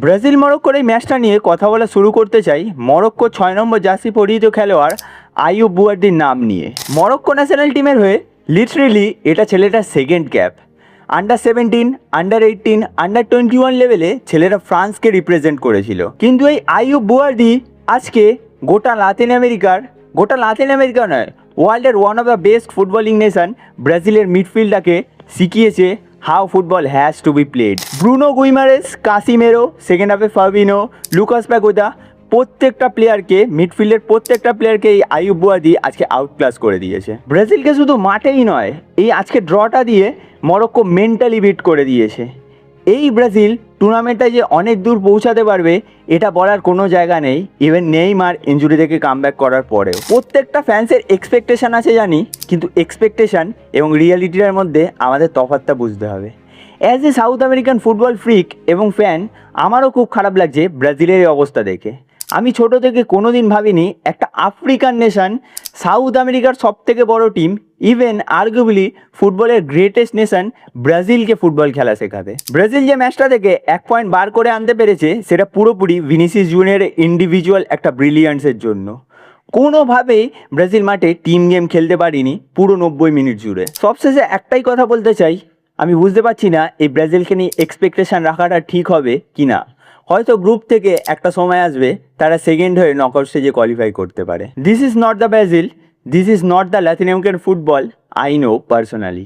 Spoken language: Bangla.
ব্রাজিল মরক্কোর এই ম্যাচটা নিয়ে কথা বলা শুরু করতে চাই মরক্কো 6 নম্বর জার্সি পরিহিত খেলোয়াড় আইয়ুব বুয়ার্দির নাম নিয়ে। মরক্কো ন্যাশনাল টিমের হয়ে লিটারেলি এটা ছেলেটার second cap. Under 17, under 18, under 21 লেভেলে ছেলেরা ফ্রান্সকে রিপ্রেজেন্ট করেছিল। কিন্তু এই আইয়ুব বুয়ার্দি আজকে গোটা লাতিন আমেরিকা নয়, ওয়ার্ল্ডের one of the best footballing nation ব্রাজিলের মিডফিল্ডটাকে শিখিয়েছে how football has to be played. Bruno Guimaraes, Casemiro, second হাফে ফাবিনো, লুকাস প্যাগোদা, মিডফিল্ডের প্রত্যেকটা প্লেয়ারকে এই আইয়ুব বুয়ার্দি আজকে আউটক্লাস করে দিয়েছে। ব্রাজিলকে শুধু মাঠেই নয়, এই আজকে ড্রটা দিয়ে মরক্কো মেন্টালি বিট করে দিয়েছে। এই ব্রাজিল টুর্নামেন্টে যে অনেক দূর পৌঁছাতে পারবে এটা বলার কোনো জায়গা নেই। ইভেন নেইমার ইনজুরি থেকে কামব্যাক করার পরেও প্রত্যেকটা ফ্যান্সের এক্সপেকটেশন আছে জানি, কিন্তু এক্সপেকটেশন এবং রিয়ালিটির মধ্যে আমাদের তফাৎটা বুঝতে হবে। As a south American football freak এবং ফ্যান, আমারও খুব খারাপ লাগছে ব্রাজিলের এই অবস্থা দেখে। আমি ছোট থেকে কোনো দিন ভাবিনি একটা আফ্রিকান নেশন সাউথ আমেরিকার সব থেকে বড় টিম, ইভেন আর্গুয়েবলি ফুটবলের গ্রেটেস্ট নেশন ব্রাজিলকে ফুটবল খেলা শেখাবে। ব্রাজিল যে ম্যাচটা থেকে 1 পয়েন্ট বার করে আনতে পেরেছে সেটা পুরোপুরি ভিনিসিয়াস জুনিয়রের ইন্ডিভিজুয়াল একটা ব্রিলিয়ান্সের জন্য। কোনোভাবেই ব্রাজিল মাঠে টিম গেম খেলতে পারিনি পুরো 90 মিনিট জুড়ে। সবশেষে একটাই কথা বলতে চাই, আমি বুঝতে পারছি না এই ব্রাজিলকে নিয়ে এক্সপেকটেশন রাখাটা ঠিক হবে কি না। হয়তো গ্রুপ থেকে একটা সময় আসবে তারা সেকেন্ড হয়ে নকআউট স্টেজে কোয়ালিফাই করতে পারে। This is not the Brazil, this is not the Latin American football I know personally.